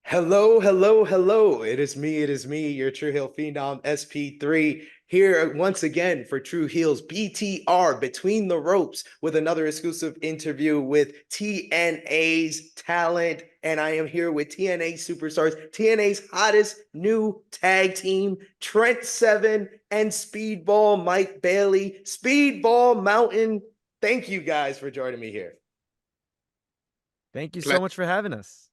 Hello, hello, hello. It is me, your True Heel Phenom SP3, here once again for True Heels BTR Between the Ropes with another exclusive interview with TNA's talent. And I am here with TNA superstars, TNA's hottest new tag team, Trent Seven and Speedball Mike Bailey, Speedball Mountain. Thank you guys for joining me here. Thank you Ple- so much for having us.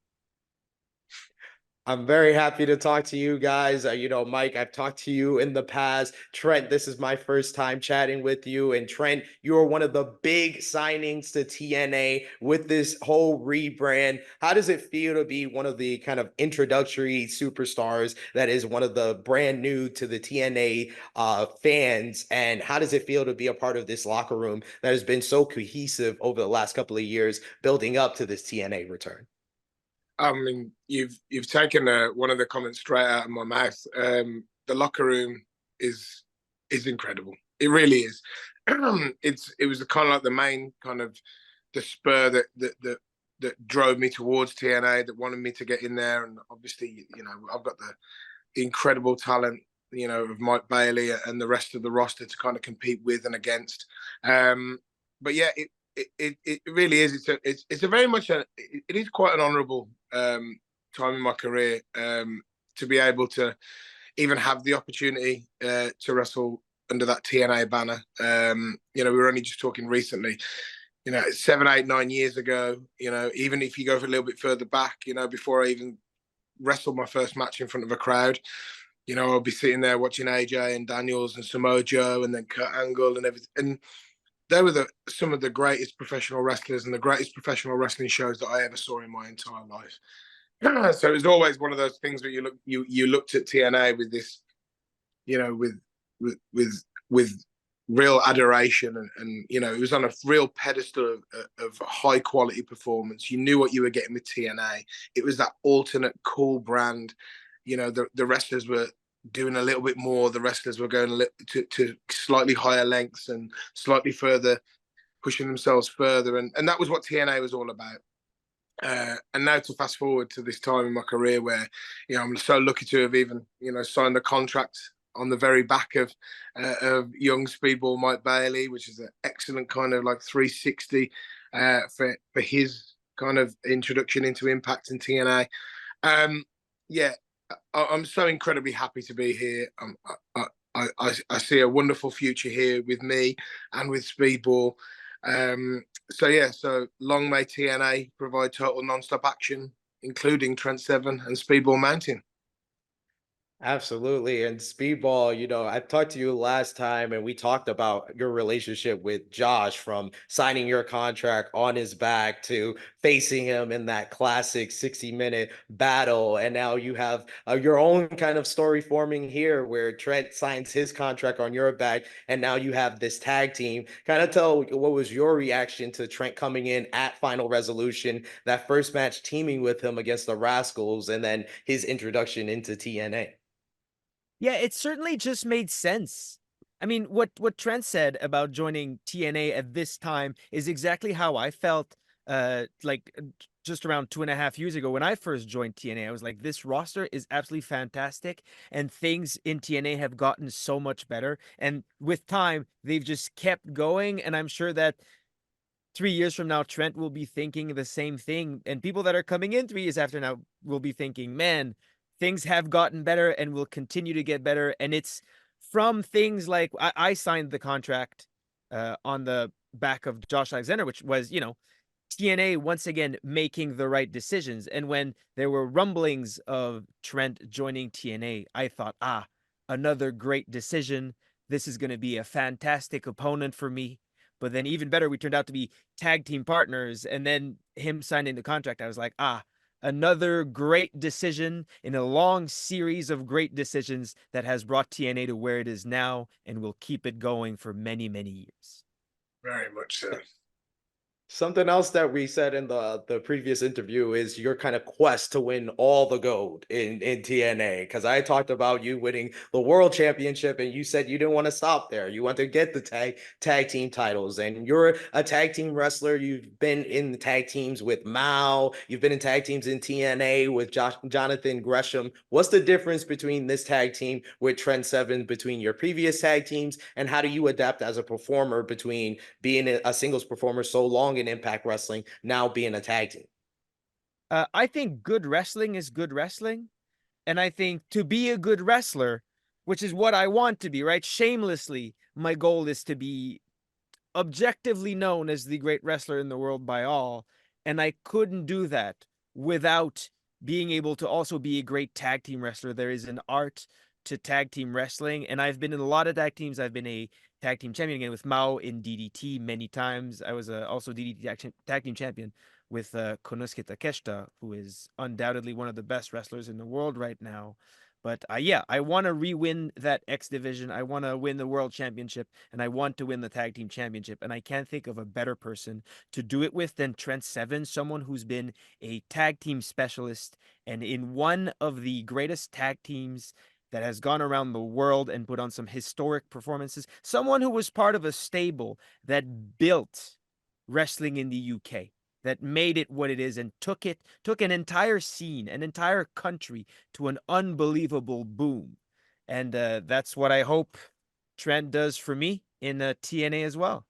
I'm very happy to talk to you guys. Mike, I've talked to you in the past. Trent, this is my first time chatting with you. And Trent, you are one of the big signings to TNA with this whole rebrand. How does it feel to be one of the kind of introductory superstars that is one of the brand new to the TNA fans? And how does it feel to be a part of this locker room that has been so cohesive over the last couple of years, building up to this TNA return? I mean, you've taken one of the comments straight out of my mouth. The locker room is incredible. It really is. It was kind of like the main kind of the spur that drove me towards TNA, that wanted me to get in there. And obviously, I've got the incredible talent, of Mike Bailey and the rest of the roster to kind of compete with and against. But yeah, it really is. It's a very much it is quite an honourable time in my career to be able to even have the opportunity to wrestle under that TNA banner. We were only just talking recently. 7, 8, 9 years ago. Even if you go a little bit further back. Before I even wrestled my first match in front of a crowd. I'll be sitting there watching AJ and Daniels and Samoa Joe and then Kurt Angle and everything. And they were some of the greatest professional wrestlers and the greatest professional wrestling shows that I ever saw in my entire life. So it was always one of those things where you looked at TNA with this, with real adoration and it was on a real pedestal of high quality performance. You knew what you were getting with TNA. It was that alternate cool brand. The wrestlers were doing a little bit more. The wrestlers were going to slightly higher lengths and slightly further, pushing themselves further. And that was what TNA was all about. And now to fast forward to this time in my career where, I'm so lucky to have even, signed a contract on the very back of young Speedball Mike Bailey, which is an excellent kind of like 360 for his kind of introduction into Impact and TNA. Yeah, I'm so incredibly happy to be here. I see a wonderful future here with me and with Speedball. So long may TNA provide total non-stop action, including Trent Seven and Speedball Mountain. Absolutely. And Speedball, I talked to you last time and we talked about your relationship with Josh from signing your contract on his back to facing him in that classic 60-minute battle. And now you have your own kind of story forming here where Trent signs his contract on your back. And now you have this tag team. Kind of tell what was your reaction to Trent coming in at Final Resolution, that first match teaming with him against the Rascals, and then his introduction into TNA. Yeah, it certainly just made sense. I mean, what Trent said about joining TNA at this time is exactly how I felt just around 2.5 years ago when I first joined TNA. I was like, this roster is absolutely fantastic, and things in TNA have gotten so much better. And with time, they've just kept going. And I'm sure that 3 years from now, Trent will be thinking the same thing. And people that are coming in 3 years after now will be thinking, man, things have gotten better and will continue to get better. And it's from things like I signed the contract on the back of Josh Alexander, which was, TNA once again making the right decisions. And when there were rumblings of Trent joining TNA, I thought, another great decision. This is going to be a fantastic opponent for me. But then even better, we turned out to be tag team partners. And then him signing the contract, I was like, another great decision in a long series of great decisions that has brought TNA to where it is now and will keep it going for many, many years. Very much so. Something else that we said in the previous interview is your kind of quest to win all the gold in TNA. Because I talked about you winning the world championship, and you said you didn't want to stop there. You want to get the tag team titles, and you're a tag team wrestler. You've been in the tag teams with Mao. You've been in tag teams in TNA with Jonathan Gresham. What's the difference between this tag team with Trent Seven between your previous tag teams, and how do you adapt as a performer between being a singles performer so long in Impact Wrestling, now being a tag team? I think good wrestling is good wrestling. And I think to be a good wrestler, which is what I want to be, right? Shamelessly, my goal is to be objectively known as the great wrestler in the world by all. And I couldn't do that without being able to also be a great tag team wrestler. There is an art to tag team wrestling. And I've been in a lot of tag teams. I've been a tag team champion again with Mao in DDT many times. I was also DDT tag team champion with Konosuke Takeshita, who is undoubtedly one of the best wrestlers in the world right now. But yeah, I want to re-win that X division. I want to win the world championship, and I want to win the tag team championship. And I can't think of a better person to do it with than Trent Seven, someone who's been a tag team specialist and in one of the greatest tag teams that has gone around the world and put on some historic performances. Someone who was part of a stable that built wrestling in the UK, that made it what it is and took an entire scene, an entire country to an unbelievable boom. And that's what I hope Trent does for me in TNA as well.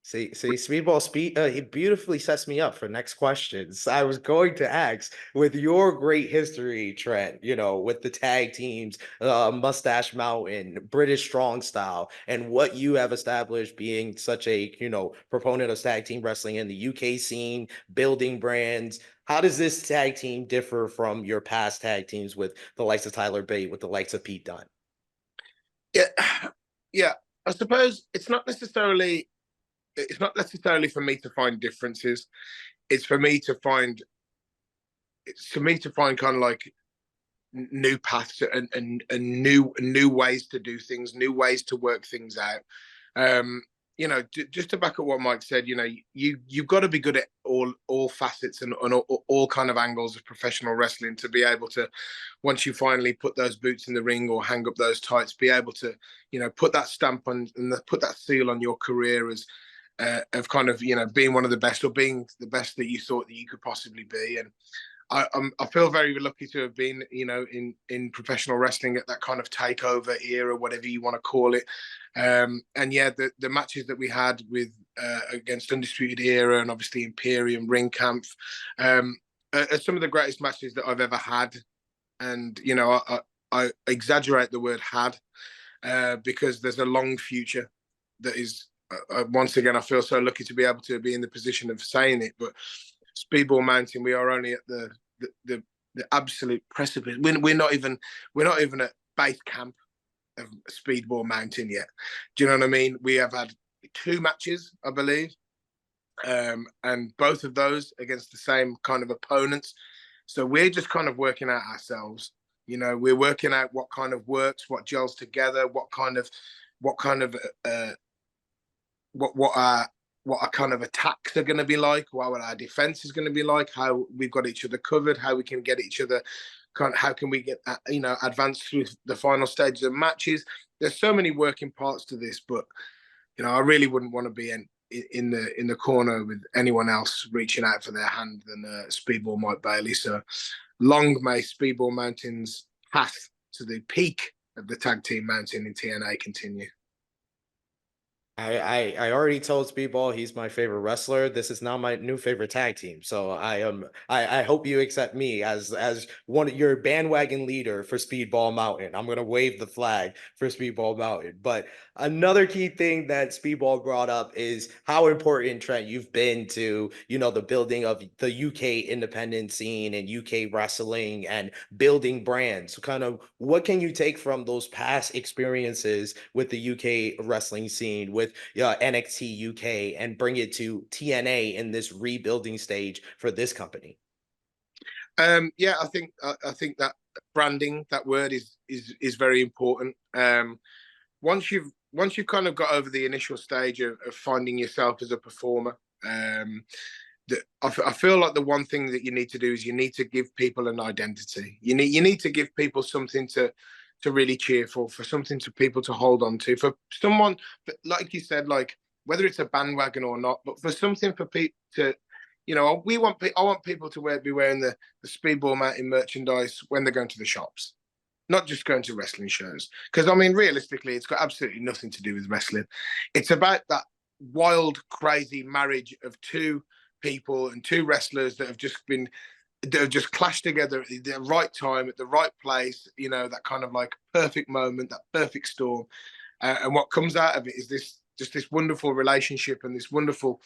See, he beautifully sets me up for next questions. I was going to ask, with your great history, Trent, with the tag teams, Mustache Mountain, British Strong Style, and what you have established being such a, proponent of tag team wrestling in the UK scene, building brands. How does this tag team differ from your past tag teams with the likes of Tyler Bate, with the likes of Pete Dunne? Yeah, yeah. I suppose it's not necessarily for me to find differences. It's for me to find kind of like new paths and new ways to do things, new ways to work things out. Just to back up what Mike said, you've got to be good at all facets and all kind of angles of professional wrestling to be able to, once you finally put those boots in the ring or hang up those tights, be able to, put that stamp on and put that seal on your career as of kind of being one of the best or being the best that you thought that you could possibly be. And I feel very lucky to have been in professional wrestling at that kind of takeover era, whatever you want to call it. And yeah, the matches that we had with against Undisputed Era and obviously Imperium, Ring Camp, are some of the greatest matches that I've ever had. And I exaggerate the word had because there's a long future that is. Once again, I feel so lucky to be able to be in the position of saying it. But Speedball Mountain, we are only at the absolute precipice. We're not even at base camp of Speedball Mountain yet. Do you know what I mean? We have had 2 matches, I believe, and both of those against the same kind of opponents. So we're just kind of working out ourselves. We're working out what kind of works, what gels together, what our kind of attacks are going to be like, what our defense is going to be like, how we've got each other covered, how we can get each other, how can we get advance through the final stages of matches. There's so many working parts to this, but I really wouldn't want to be in the corner with anyone else reaching out for their hand than Speedball Mike Bailey. So long may Speedball Mountain's path to the peak of the tag team mountain in TNA continue. I already told Speedball he's my favorite wrestler. This is now my new favorite tag team. So I hope you accept me as one of your bandwagon leader for Speedball Mountain. I'm gonna wave the flag for Speedball Mountain. But another key thing that Speedball brought up is how important, Trent, you've been to, the building of the UK independent scene and UK wrestling and building brands. So kind of what can you take from those past experiences with the UK wrestling scene, with NXT UK, and bring it to TNA in this rebuilding stage for this company? Yeah, I think that branding, that word is very important. Once you've kind of got over the initial stage of finding yourself as a performer, I feel like the one thing that you need to do is you need to give people an identity. You need to give people something to really cheer for something to people to hold on to, for someone, like you said, like whether it's a bandwagon or not, but for something for people to, you know, I want people to be wearing the Speedball Mountain merchandise when they're going to the shops, not just going to wrestling shows. Because I mean, realistically, it's got absolutely nothing to do with wrestling. It's about that wild, crazy marriage of two people and two wrestlers that have just clashed together at the right time, at the right place, you know, that kind of like perfect moment, that perfect storm. And what comes out of it is this wonderful relationship and this wonderful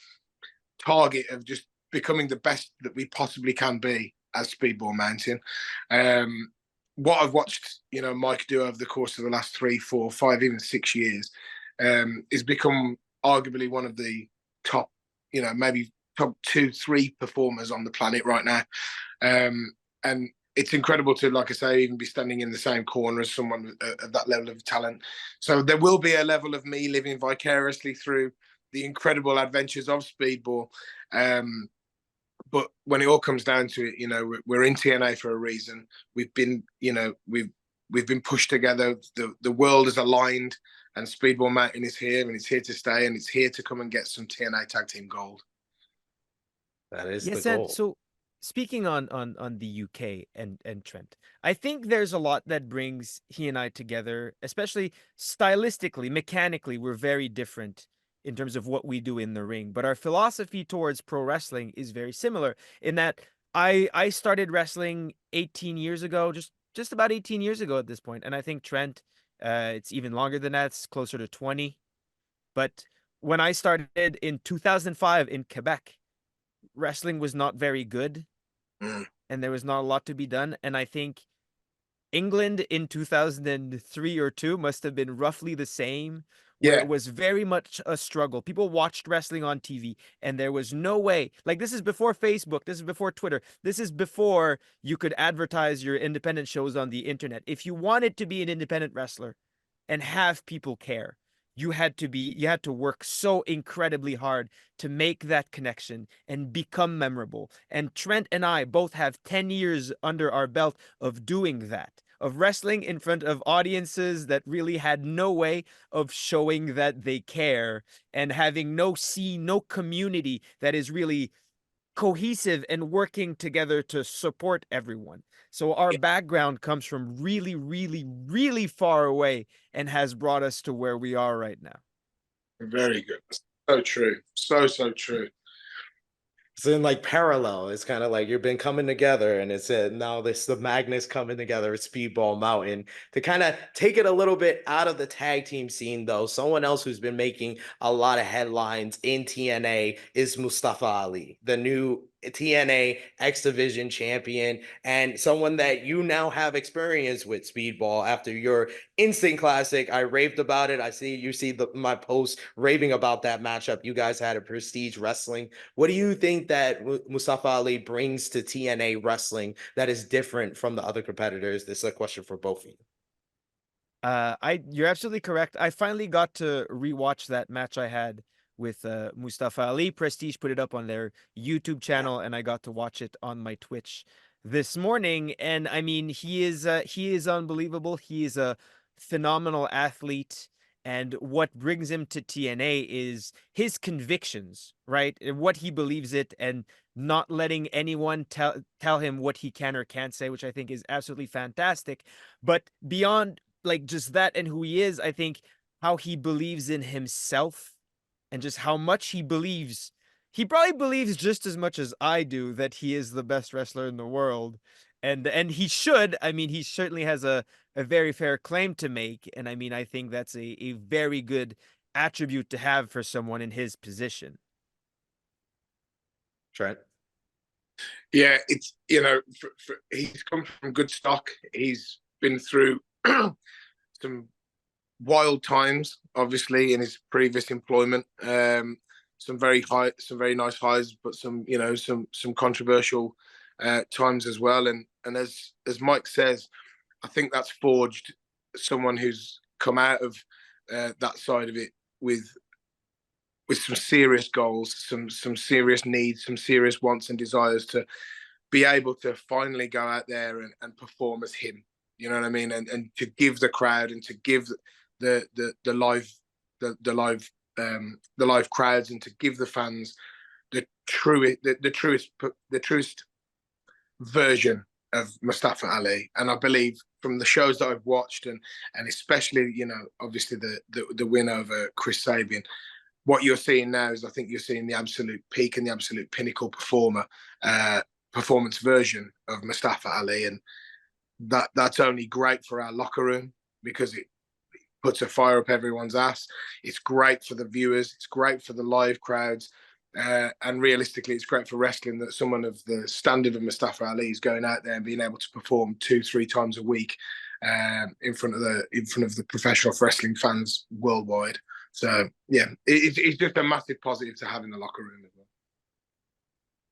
target of just becoming the best that we possibly can be as Speedball Mountain. What I've watched, you know, Mike do over the course of the last 3, 4, 5, even 6 years, is become arguably one of the top, you know, maybe top 2, 3 performers on the planet right now. And it's incredible to, like I say, even be standing in the same corner as someone of that level of talent. So there will be a level of me living vicariously through the incredible adventures of Speedball. But when it all comes down to it, you know, we're in TNA for a reason. We've been, you know, we've been pushed together. The world is aligned, and Speedball Mountain is here, and it's here to stay, and it's here to come and get some TNA Tag Team Gold. That is Yes, the and goal. so speaking on the UK and Trent, I think there's a lot that brings he and I together, especially stylistically, mechanically, we're very different in terms of what we do in the ring, but our philosophy towards pro wrestling is very similar in that I started wrestling 18 years ago, just about 18 years ago at this point, and I think Trent, it's even longer than that, it's closer to 20. But when I started in 2005 in Quebec, wrestling was not very good Mm. and there was not a lot to be done. And I think England in 2003 or 2 must have been roughly the same, where Yeah, it was very much a struggle. People watched wrestling on TV and there was no way. Like, this is before Facebook, this is before Twitter, this is before you could advertise your independent shows on the internet. If you wanted to be an independent wrestler and have people care, you had to work so incredibly hard to make that connection and become memorable. And Trent and I both have 10 years under our belt of doing that, of wrestling in front of audiences that really had no way of showing that they care, and having no scene, no community that is really cohesive and working together to support everyone. So our background comes from really, really, really far away and has brought us to where we are right now. very good. So true. So true. It's in like parallel. It's kind of like you've been coming together, and it's now this the Magnus coming together at Speedball Mountain to kind of take it a little bit out of the tag team scene, though. Someone else who's been making a lot of headlines in TNA is Mustafa Ali, the new TNA X Division champion, and someone that you now have experience with Speedball after your Instant Classic. I raved about it. I see you see my post raving about that matchup you guys had at Prestige Wrestling. What do you think that Mustafa Ali brings to TNA wrestling that is different from the other competitors? This is a question for both of you. You're absolutely correct. I finally got to rewatch that match I had with Mustafa Ali. Prestige put it up on their YouTube channel, and I got to watch it on my Twitch this morning. And I mean, he is unbelievable. He is a phenomenal athlete. And what brings him to TNA is his convictions, right? And what he believes it, and not letting anyone tell him what he can or can't say, which I think is absolutely fantastic. But beyond like just that and who he is, I think how he believes in himself and just how much he believes. He probably believes just as much as I do that he is the best wrestler in the world. And he should. I mean, he certainly has a very fair claim to make. And I mean, I think that's a very good attribute to have for someone in his position. Trent? Yeah, it's, you know, he's come from good stock. He's been through some wild times, obviously, in his previous employment. Some very nice highs, but some, you know, some controversial times as well. And as Mike says, I think that's forged someone who's come out of that side of it with with some serious goals, some serious needs, some serious wants and desires to be able to finally go out there and perform as him. You know what I mean? And to give the crowd and to give the live the live crowds and to give the fans the truest version of Mustafa Ali. And I believe from the shows that I've watched and especially, you know, obviously the win over Chris Sabin, what you're seeing now is I think you're seeing the absolute peak and the absolute pinnacle performance version of Mustafa Ali. And that's only great for our locker room because it puts a fire up everyone's ass. It's great for the viewers. It's great for the live crowds. And realistically, it's great for wrestling that someone of the standard of Mustafa Ali is going out there and being able to perform 2-3 times a week in front of the professional wrestling fans worldwide. So yeah, it's just a massive positive to have in the locker room as well.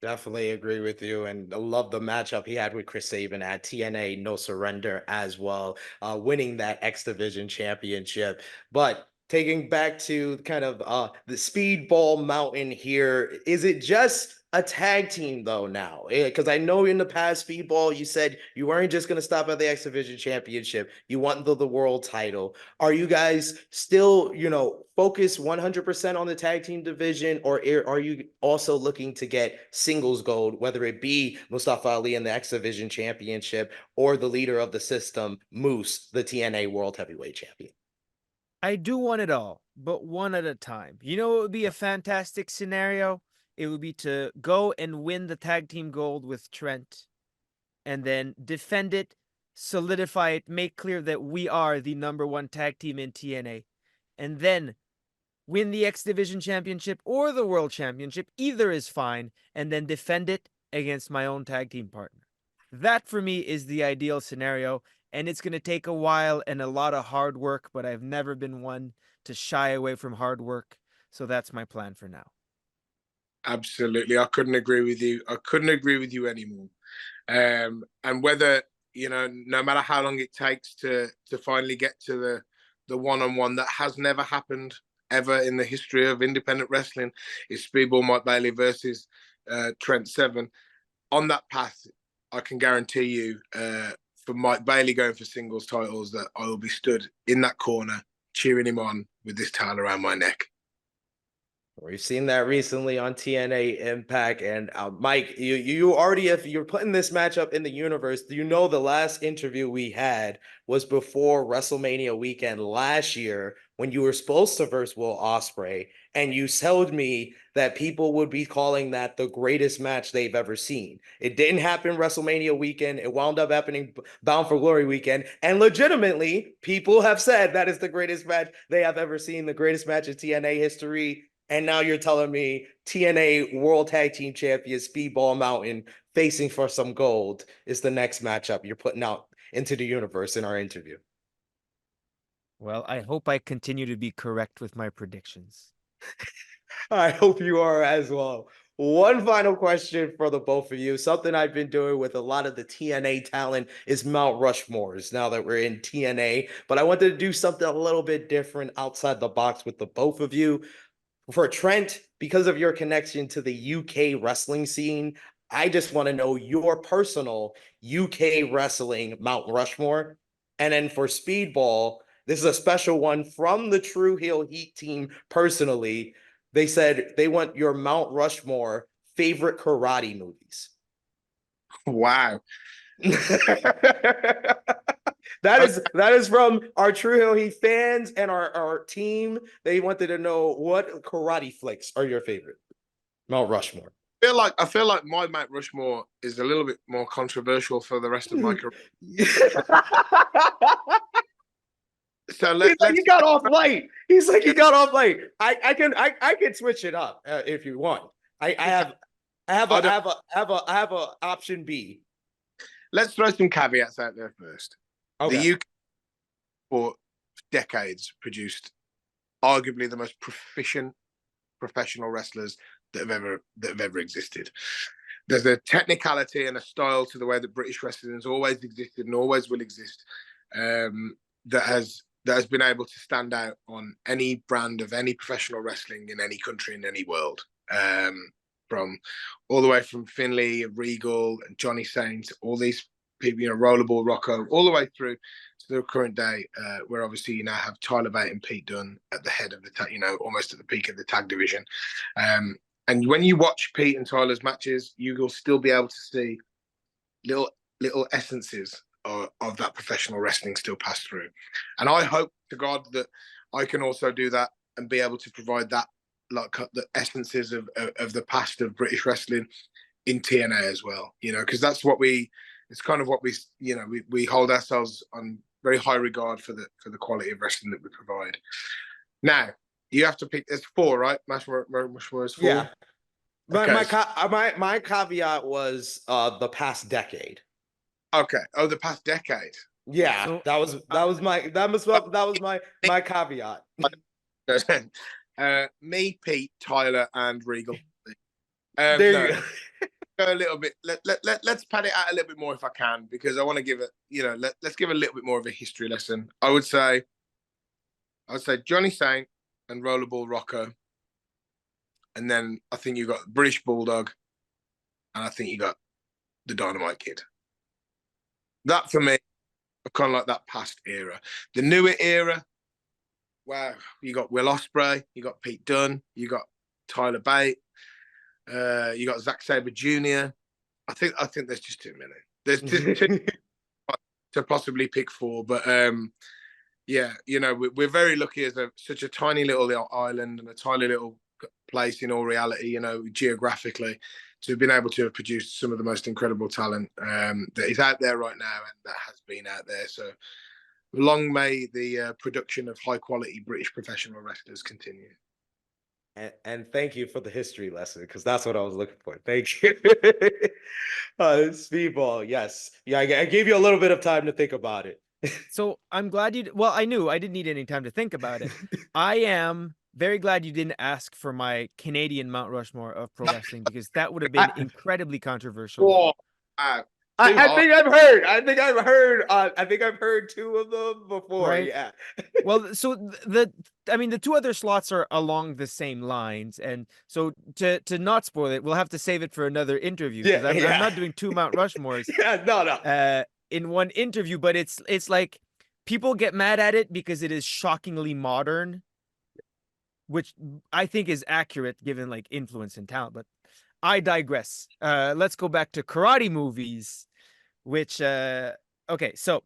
Definitely agree with you, and I love the matchup he had with Chris Sabin at TNA No Surrender as well, winning that X Division championship. But taking back to kind of the Speedball Mountain here, is it just a tag team though now? Because I know in the past Speedball, you said you weren't just going to stop at the X Division championship, you want the world title. Are you guys still, you know, focused 100% on the tag team division, or are you also looking to get singles gold, whether it be Mustafa Ali in the X Division championship or the leader of the system, Moose, the TNA World Heavyweight Champion? I do want it all, but one at a time. You know, it would be a fantastic scenario. It would be to go and win the tag team gold with Trent and then defend it, solidify it, make clear that we are the #1 tag team in TNA, and then win the X Division Championship or the World Championship. Either is fine, and then defend it against my own tag team partner. That for me is the ideal scenario, and it's going to take a while and a lot of hard work, but I've never been one to shy away from hard work. So that's my plan for now. Absolutely. I couldn't agree with you. I couldn't agree with you anymore. And whether, you know, no matter how long it takes to finally get to the one-on-one that has never happened ever in the history of independent wrestling, is Speedball Mike Bailey versus Trent Seven. On that path, I can guarantee you, for Mike Bailey going for singles titles, that I will be stood in that corner cheering him on with this towel around my neck. We've seen that recently on TNA Impact. And Mike, you already, if you're putting this matchup in the universe, you know the last interview we had was before WrestleMania weekend last year when you were supposed to verse Will Ospreay, and you told me that people would be calling that the greatest match they've ever seen. It didn't happen WrestleMania weekend. It wound up happening Bound for Glory weekend. And legitimately, people have said that is the greatest match they have ever seen, the greatest match in TNA history. And now you're telling me TNA World Tag Team Champion Speedball Mountain facing for some gold is the next matchup you're putting out into the universe in our interview. Well, I hope I continue to be correct with my predictions. I hope you are as well. One final question for the both of you. Something I've been doing with a lot of the TNA talent is Mount Rushmores now that we're in TNA, but I wanted to do something a little bit different outside the box with the both of you. For Trent, because of your connection to the UK wrestling scene, I just want to know your personal UK wrestling Mount Rushmore. And then for Speedball, this is a special one from the Tru Heel Heat team personally. They said they want your Mount Rushmore favorite karate movies. Wow. That is from our Tru Heel Heat fans and our team. They wanted to know what karate flicks are your favorite. Mount Rushmore. I feel like my Mount Rushmore is a little bit more controversial for the rest of my career. So He's like, he got off light. He's like, he got off light. I can switch it up if you want. I have a option B. Let's throw some caveats out there first. Okay. The UK for decades produced arguably the most proficient professional wrestlers that have ever existed. There's a technicality and a style to the way that British wrestling has always existed and always will exist, that has that has been able to stand out on any brand of any professional wrestling in any country in any world. From all the way from Finlay, Regal, and Johnny Saint, all these people, Rollerball Rocco, all the way through to the current day, where obviously you now have Tyler Bate and Pete Dunne at the head of the, almost at the peak of the tag division. And when you watch Pete and Tyler's matches, you will still be able to see little essences of that professional wrestling still pass through. And I hope to God that I can also do that and be able to provide that, like the essences of the past of British wrestling in TNA as well, because that's what it's kind of what we hold ourselves on very high regard for the quality of wrestling that we provide. Now, you have to pick, it's 4, right? Rushmore is 4? Yeah. Okay. My caveat was the past decade. Okay. Oh, the past decade. Yeah, So, that was my caveat. Me, Pete, Tyler, and Regal. There you go. Go a little bit. Let's pad it out a little bit more if I can, because I want to give it. Let's give a little bit more of a history lesson. I would say Johnny Saint and Rollerball Rocco, and then I think you got British Bulldog, and I think you got the Dynamite Kid. That for me, kind of like that past era. The newer era, wow, you got Will Ospreay, you got Pete Dunne, you got Tyler Bate, you got Zack Sabre Jr. I think there's just too many. There's just too to possibly pick 4, but yeah, we're very lucky as such a tiny little island and a tiny little place in all reality, geographically, to have been able to have produced some of the most incredible talent that is out there right now and that has been out there. So long may the production of high quality British professional wrestlers continue. And thank you for the history lesson, because that's what I was looking for. Thank you. Speedball, yes. Yeah, I gave you a little bit of time to think about it. So I'm glad well, I knew I didn't need any time to think about it. I am very glad you didn't ask for my Canadian Mount Rushmore of pro wrestling, because that would have been incredibly controversial. Whoa, I think I've heard 2 of them before. Right? Yeah. Well, so the 2 other slots are along the same lines, and so to not spoil it, we'll have to save it for another interview, because I'm not doing 2 Mount Rushmores. Yeah, no. In one interview, but it's like people get mad at it because it is shockingly modern, which I think is accurate given like influence and talent, but I digress. Let's go back to karate movies, which okay, so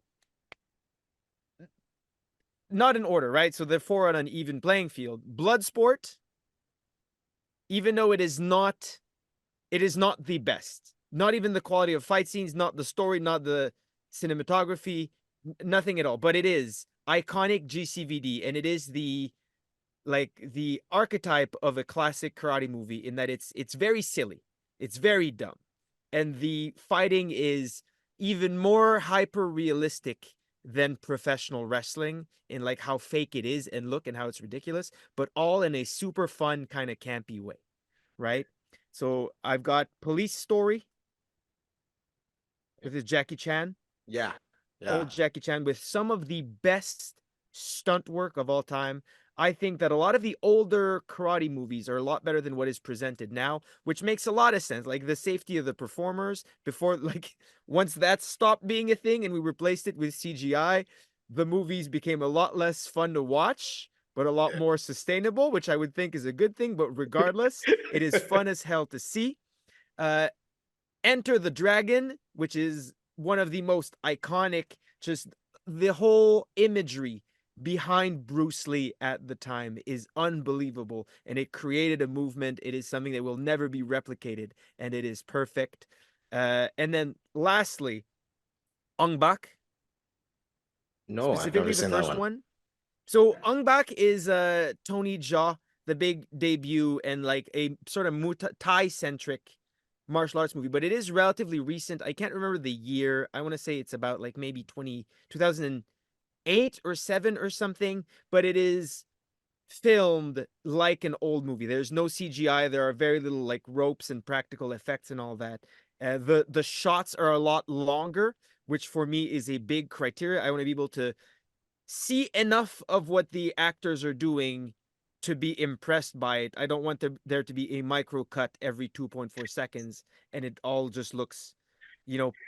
not in order, right? So they're 4 on an even playing field. Bloodsport, even though it is not the best. Not even the quality of fight scenes, not the story, not the cinematography, nothing at all. But it is iconic GCVD, and it is the archetype of a classic karate movie in that it's very silly, it's very dumb, and the fighting is even more hyper realistic than professional wrestling in like how fake it is and look and how it's ridiculous, but all in a super fun kind of campy way, right? So I've got Police Story with his Jackie Chan. Yeah. Old Jackie Chan with some of the best stunt work of all time. I think that a lot of the older karate movies are a lot better than what is presented now, which makes a lot of sense. Like the safety of the performers before, like once that stopped being a thing and we replaced it with CGI, the movies became a lot less fun to watch, but a lot more sustainable, which I would think is a good thing. But regardless, it is fun as hell to see. Enter the Dragon, which is one of the most iconic, just the whole imagery behind Bruce Lee at the time is unbelievable, and it created a movement. It is something that will never be replicated, and it is perfect. And then lastly, Ong Bak. No, I've specifically never the seen first that one. So Ong Bak is Tony Jaa, the big debut and like a sort of Thai centric martial arts movie, but it is relatively recent. I can't remember the year. I want to say it's about like maybe 2008 or 7 or something, but it is filmed like an old movie. There's no CGI. There are very little like ropes and practical effects and all that. The shots are a lot longer, which for me is a big criteria. I want to be able to see enough of what the actors are doing to be impressed by it. I don't want there to be a micro cut every 2.4 seconds and it all just looks,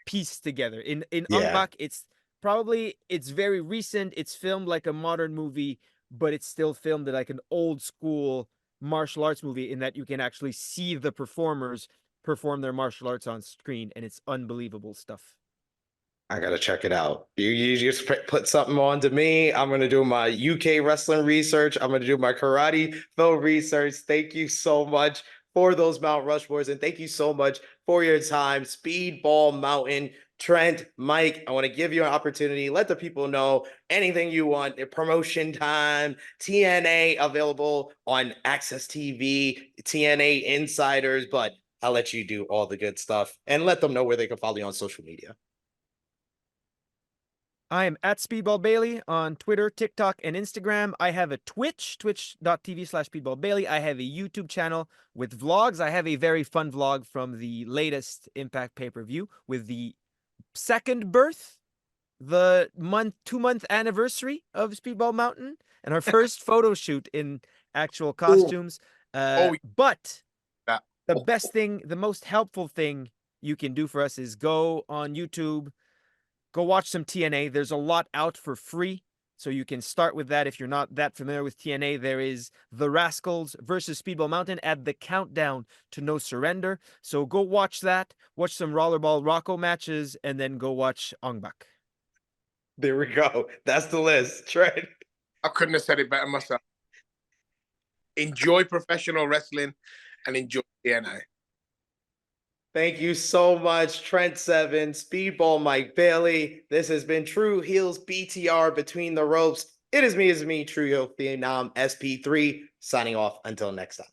pieced together. In Ong Yeah. Bak, it's very recent. It's filmed like a modern movie, but it's still filmed like an old school martial arts movie in that you can actually see the performers perform their martial arts on screen, and it's unbelievable stuff. I gotta check it out. You just put something on to me. I'm gonna do my UK wrestling research. I'm gonna do my karate film research. Thank you so much for those Mount Rushmores, and thank you so much for your time. Speedball Mountain, Trent, Mike. I want to give you an opportunity. Let the people know anything you want. Promotion time, TNA available on Access TV, TNA Insiders. But I'll let you do all the good stuff and let them know where they can follow you on social media. I am at Speedball Bailey on Twitter, TikTok, and Instagram. I have a Twitch, twitch.tv/Speedball Bailey. I have a YouTube channel with vlogs. I have a very fun vlog from the latest Impact pay-per-view with the second birth, the 2-month anniversary of Speedball Mountain, and our first photo shoot in actual costumes. But that. the best thing, the most helpful thing you can do for us is go on YouTube, go watch some TNA. There's a lot out for free, so you can start with that. If you're not that familiar with TNA, there is The Rascals versus Speedball Mountain at the Countdown to No Surrender. So go watch that, watch some Rollerball Rocco matches, and then go watch Ong Bak. There we go. That's the list. Trent. I couldn't have said it better myself. Enjoy professional wrestling and enjoy TNA. Thank you so much, Trent Seven, Speedball Mike Bailey. This has been Tru Heels BTR Between the Ropes. It is me, True Heel Phenom SP3, signing off until next time.